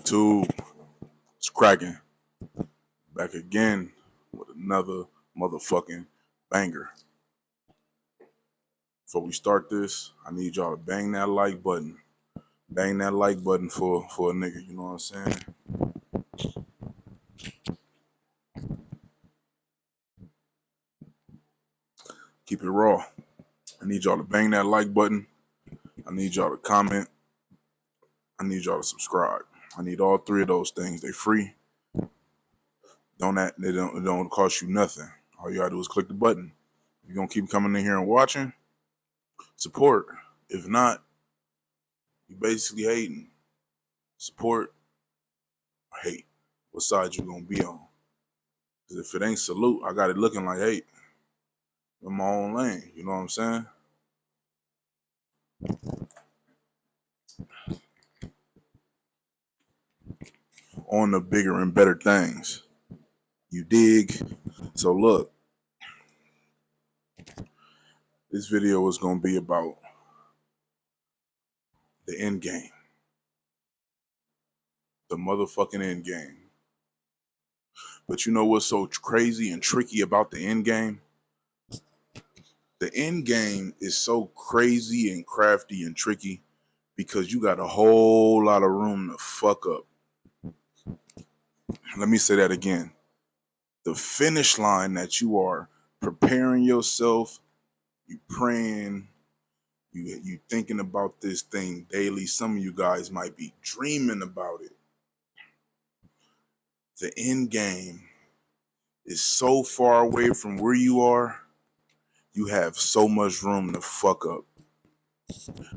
YouTube? It's cracking. Back again with another motherfucking banger. Before we start this, I need y'all to bang that like button. Bang that like button for a nigga, you know what I'm saying? Keep it raw. I need y'all to bang that like button. I need y'all to comment. I need y'all to subscribe. I need all three of those things. They free. It don't cost you nothing. All you gotta do is click the button. You're gonna keep coming in here and watching. Support. If not, you basically hating. Support or hate. What side you gonna be on? Cause if it ain't salute, I got it looking like hate. In my own lane, you know what I'm saying? On the bigger and better things. You dig? So look, this video is gonna be about the end game. The motherfucking end game. But you know what's so crazy and tricky about the end game? The end game is so crazy and crafty and tricky because you got a whole lot of room to fuck up. Let me say that again. The finish line that you are preparing yourself, you praying, you thinking about this thing daily. Some of you guys might be dreaming about it. The end game is so far away from where you are, you have so much room to fuck up.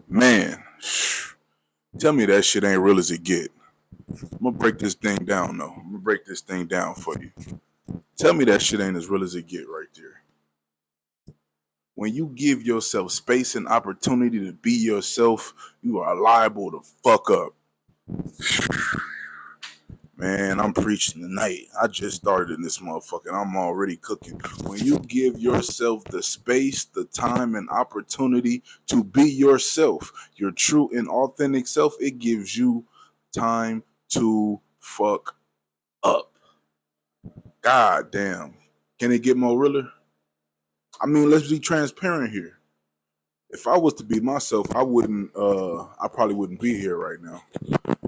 Man, tell me that shit ain't real as it get. I'm gonna break this thing down though. I'm gonna break this thing down for you. Tell me that shit ain't as real as it get right there. When you give yourself space and opportunity to be yourself, you are liable to fuck up. Man, I'm preaching tonight. I just started in this motherfucker. I'm already cooking. When you give yourself the space, the time, and opportunity to be yourself, your true and authentic self, it gives you time to fuck up. God damn. Can it get more realer? I mean, let's be transparent here. If I was to be myself, I probably wouldn't be here right now.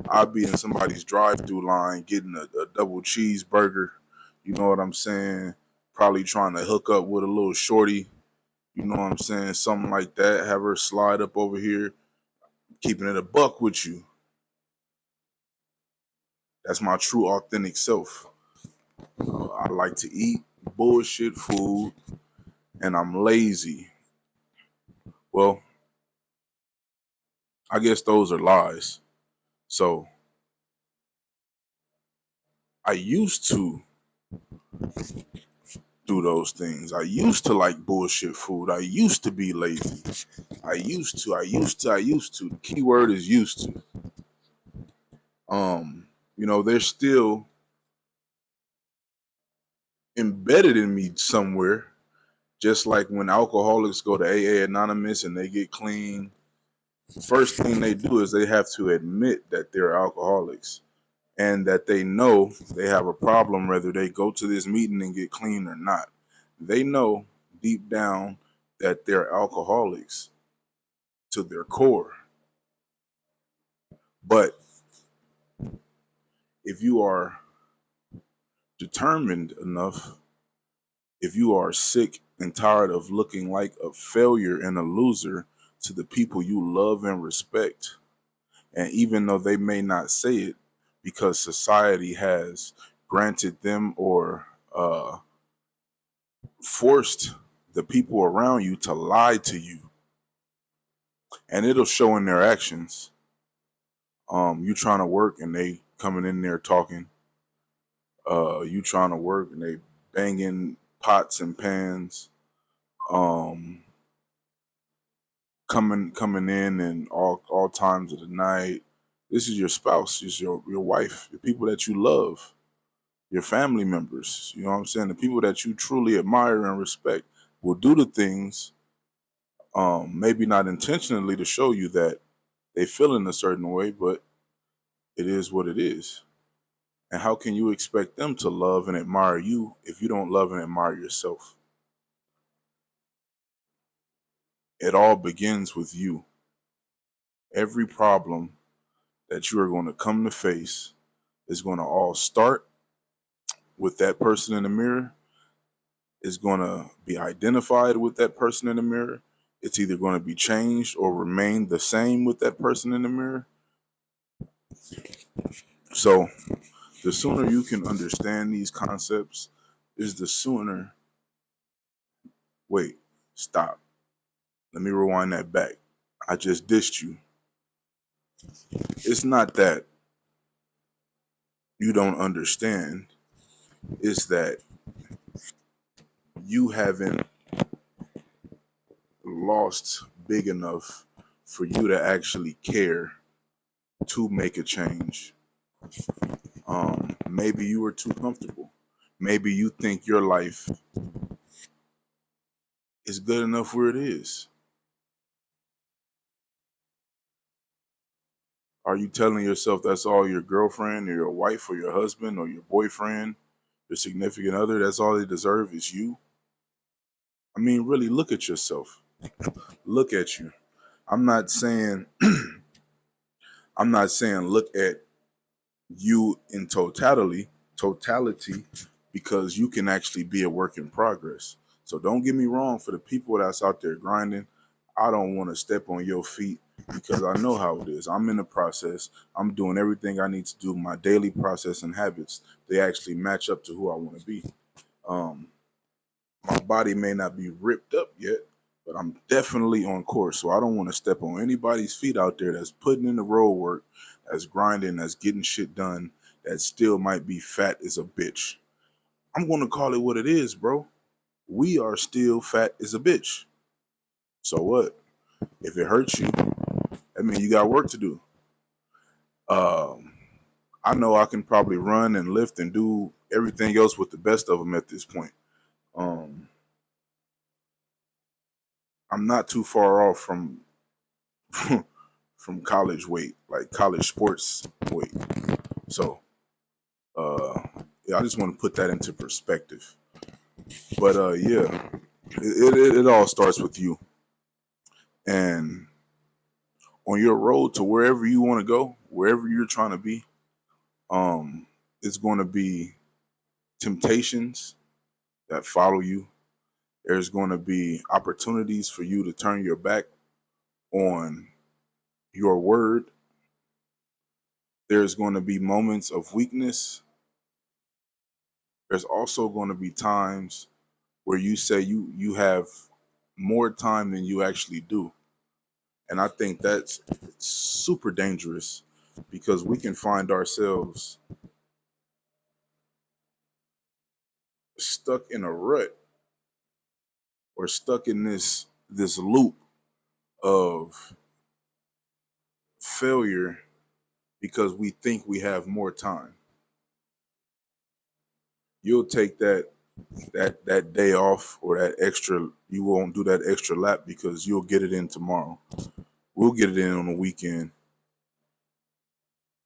I'd be in somebody's drive-through line getting a double cheeseburger. You know what I'm saying? Probably trying to hook up with a little shorty. You know what I'm saying? Something like that. Have her slide up over here. Keeping it a buck with you. That's my true authentic self. I like to eat bullshit food and I'm lazy. Well, I guess those are lies. So I used to do those things. I used to like bullshit food. I used to be lazy. I used to. The key word is used to. They're still embedded in me somewhere. Just like when alcoholics go to AA Anonymous and they get clean, the first thing they do is they have to admit that they're alcoholics and that they know they have a problem whether they go to this meeting and get clean or not. They know deep down that they're alcoholics to their core. But if you are determined enough, if you are sick and tired of looking like a failure and a loser to the people you love and respect, and even though they may not say it because society has granted them or forced the people around you to lie to you, and it'll show in their actions. You trying to work and they coming in there talking. You trying to work and they banging pots and pans. Coming in and all times of the night. This is your spouse, this is your wife, the people that you love, your family members. You know what I'm saying? The people that you truly admire and respect will do the things, maybe not intentionally to show you that they feel in a certain way, but It is what it is. And how can you expect them to love and admire you if you don't love and admire yourself? It all begins with you. Every problem that you are going to come to face is going to all start with that person in the mirror, is going to be identified with that person in the mirror. It's either going to be changed or remain the same with that person in the mirror. So the sooner you can understand these concepts is the sooner. Wait, stop. Let me rewind that back. I just dissed you. It's not that you don't understand, it's that you haven't lost big enough for you to actually care to make a change. Maybe you were too comfortable. Maybe you think your life is good enough where it is. Are you telling yourself that's all your girlfriend or your wife or your husband or your boyfriend, your significant other, that's all they deserve is you? I mean, really look at yourself. Look at you. I'm not saying look at you in totality, because you can actually be a work in progress. So don't get me wrong, for the people that's out there grinding, I don't want to step on your feet because I know how it is. I'm in the process. I'm doing everything I need to do. My daily process and habits, they actually match up to who I want to be. Um, my body may not be ripped up yet, but I'm definitely on course. So I don't want to step on anybody's feet out there that's putting in the road work, that's grinding, that's getting shit done, that still might be fat as a bitch. I'm going to call it what it is, bro. We are still fat as a bitch. So what? If it hurts you, I mean, you got work to do. Um, I know I can probably run and lift and do everything else with the best of them at this point. Um, I'm not too far off from from college weight, like college sports weight. So, yeah, I just want to put that into perspective. But yeah, it all starts with you, and on your road to wherever you want to go, wherever you're trying to be, um, it's going to be temptations that follow you. There's going to be opportunities for you to turn your back on your word. There's going to be moments of weakness. There's also going to be times where you say you have more time than you actually do. And I think that's super dangerous because we can find ourselves stuck in a rut or stuck in this loop of failure because we think we have more time. You'll take that day off or that extra, you won't do that extra lap because you'll get it in tomorrow. We'll get it in on the weekend.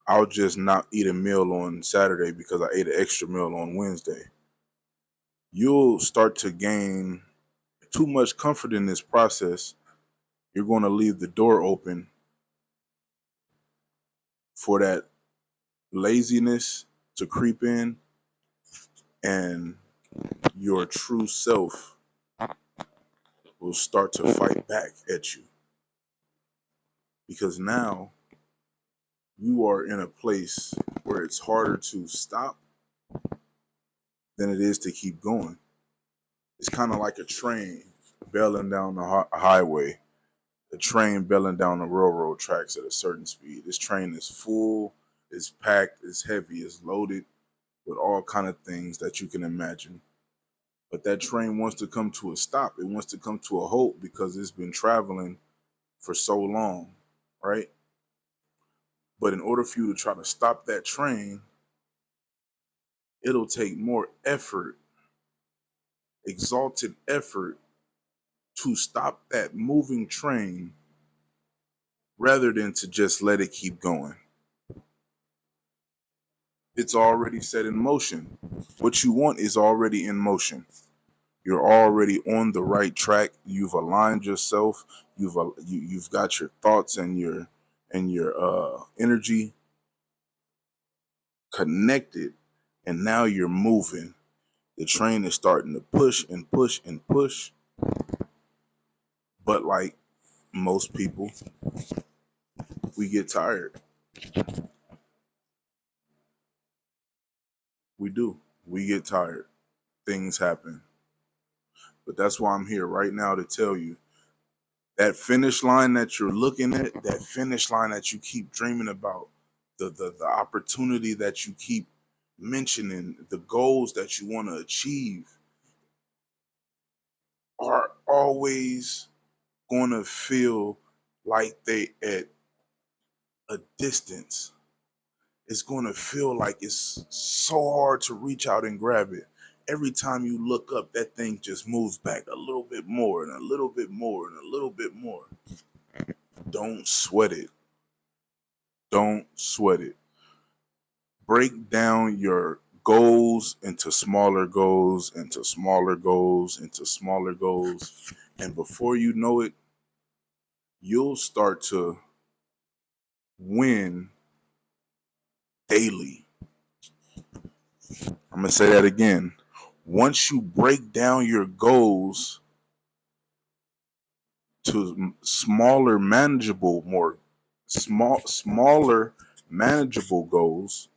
I'll just not eat a meal on Saturday because I ate an extra meal on Wednesday. You'll start to gain too much comfort in this process. You're going to leave the door open for that laziness to creep in, and your true self will start to fight back at you because now you are in a place where it's harder to stop than it is to keep going. It's kind of like a train belling down the highway, a train belling down the railroad tracks at a certain speed. This train is full, it's packed, it's heavy, it's loaded with all kind of things that you can imagine. But that train wants to come to a stop. It wants to come to a halt because it's been traveling for so long, right? But in order for you to try to stop that train, it'll take more effort, exalted effort, to stop that moving train rather than to just let it keep going. It's already set in motion. What you want is already in motion. You're already on the right track. You've aligned yourself. You've got your thoughts and your energy connected, and now you're moving. The train is starting to push and push and push. But like most people, we get tired. We do. We get tired. Things happen. But that's why I'm here right now to tell you that finish line that you're looking at, that finish line that you keep dreaming about, the opportunity that you keep mentioning, the goals that you want to achieve are always going to feel like they at a distance. It's going to feel like it's so hard to reach out and grab it. Every time you look up, that thing just moves back a little bit more and a little bit more and a little bit more. Don't sweat it. Don't sweat it. Break down your goals into smaller goals, into smaller goals, into smaller goals. And before you know it, you'll start to win daily. I'm going to say that again. Once you break down your goals to smaller, manageable, smaller, manageable goals,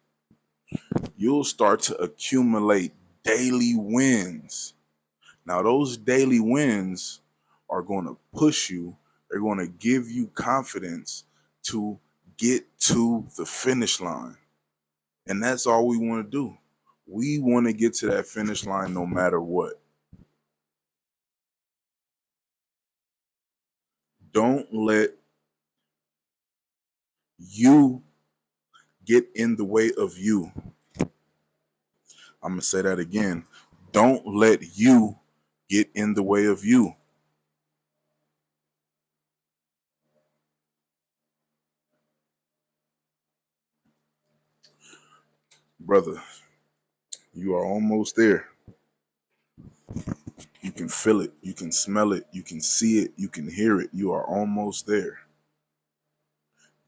you'll start to accumulate daily wins. Now, those daily wins are going to push you. They're going to give you confidence to get to the finish line. And that's all we want to do. We want to get to that finish line no matter what. Don't let you get in the way of you. I'm going to say that again. Don't let you get in the way of you. Brother, you are almost there. You can feel it. You can smell it. You can see it. You can hear it. You are almost there.